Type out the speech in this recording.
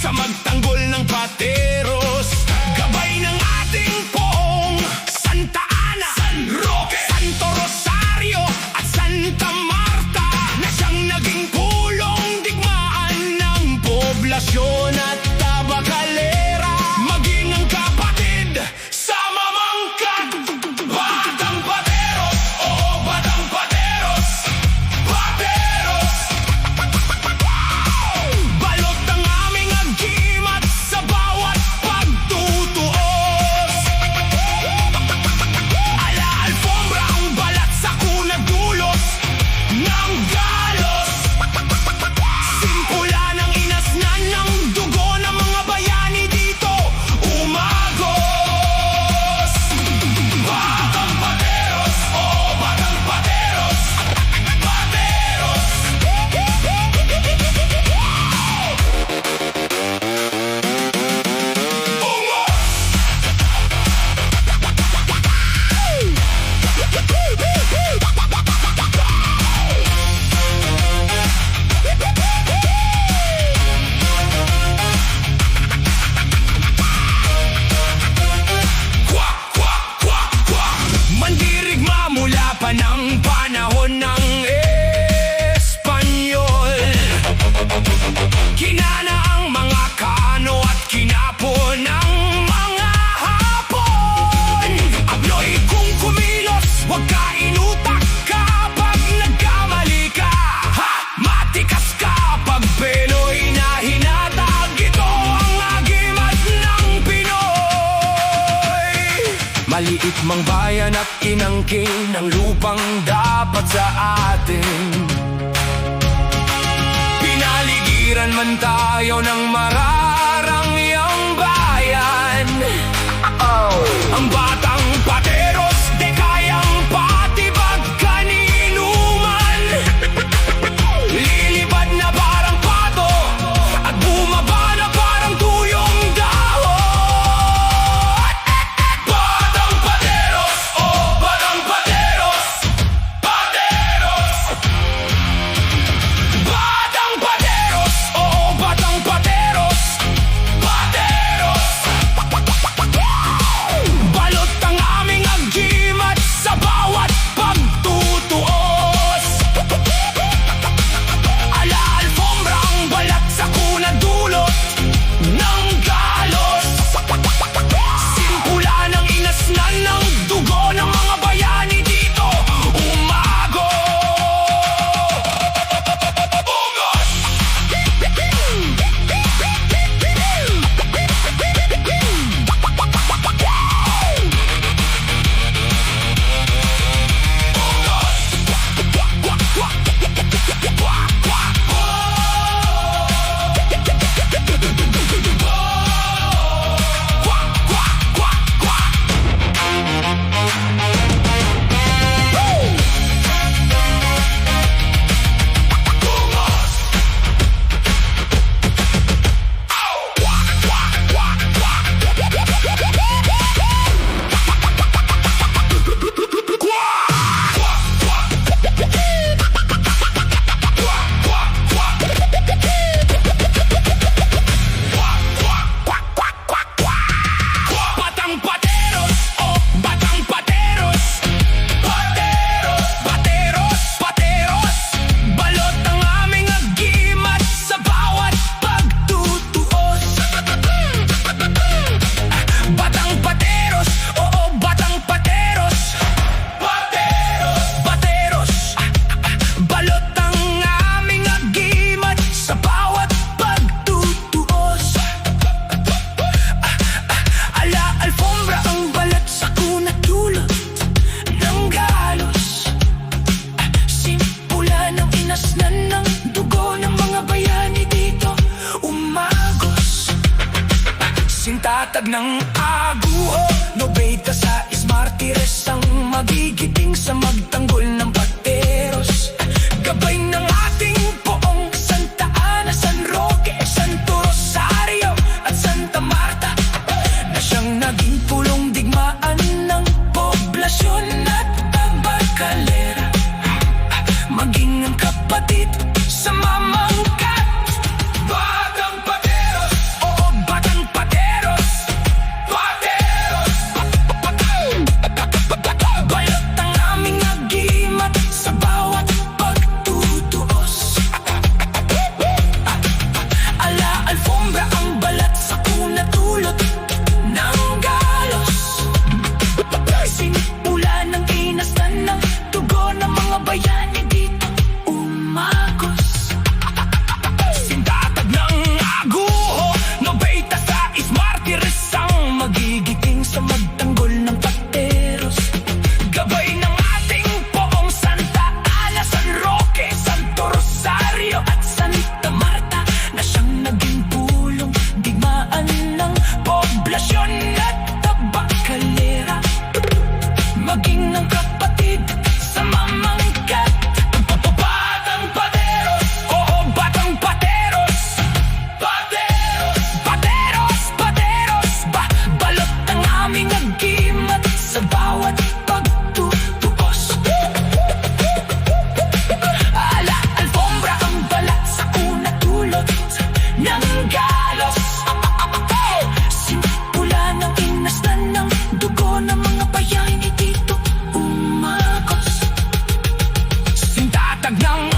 Magtanggol ng pateros, gabay ng ating poong Santa Ana, San Roque, Santo Rosario at Santa Marta, na siyang naging pulong digmaan ng poblasyon at tabakalera, maging ang kapatid sa mamangkat. Batang Pateros, oo, Batang Pateros, Pateros. Balot ang aming agimat sa bawat pagtutuos. Ala alfombra ang balat sa kunag dulos ng galos. Simpula ng inasnan ng dugo ng mga bayani dito umagos. Batang Pateros, oh Batang Pateros, Pateros. Mandirigma mula pa ng panahon ng Espanyol. Kinana ang mga kano at kinapo ng mga hapon. Abloy kung kumilos, huwag ka inutak kapag nagkamali ka. Ha! Matikas ka pag Pinoy na hinatag. Ito ang agimat ng Pinoy. Maliit mang bayan at inangkin ng lupang dapat sa atin. Pinaligiran man tayo ng mararangyang bayan. Ang Batang Pateros di kayang patibag kaninuman. Lilipad na parang pato at bumaba na parang tuyong dahon. Batang Pateros, oh Batang Pateros, Pateros. Batang Pateros, oh Batang Pateros. Sintatag ng aguho, 90 sa ismartires ang magigiting sa magtanggol ng pateros. Gabay ng ating poong Santa Ana, San Roque, Santo Rosario at Santa Marta, na siyang naging pulong digmaan ng poblasyon at tabacalera, maging ang kapatid sa mamangkat. Batang Pateros, oo, Batang Pateros, Pateros, balot ang aming agimat sa bawat pagtutuos. Ala alfombra ang balat sa kunatulot ng galos. Sinipula ng inastan ng dugo ng mga bayani dito umagos. Sintatag ng aguho, 90 sa ismartires ang magigiting sa magtanggol ng pateros. Gabay ng ating poong Santa Ana, San Roque, Santo Rosario at Santa Marta, na siyang naging pulong digmaan ng poblasyon at tabacalera, maging ang kapatid sa mamangkat. Batang Pateros, oo, Batang Pateros, Pateros, Pateros, Pateros, balot ang aming agimat sa bawat pagtutuos. Ala alfombra ang balat sa kunatulot ng galos. Sinipula ng inastan ng dugo ng mga bayani dito umagos. Sintatag ng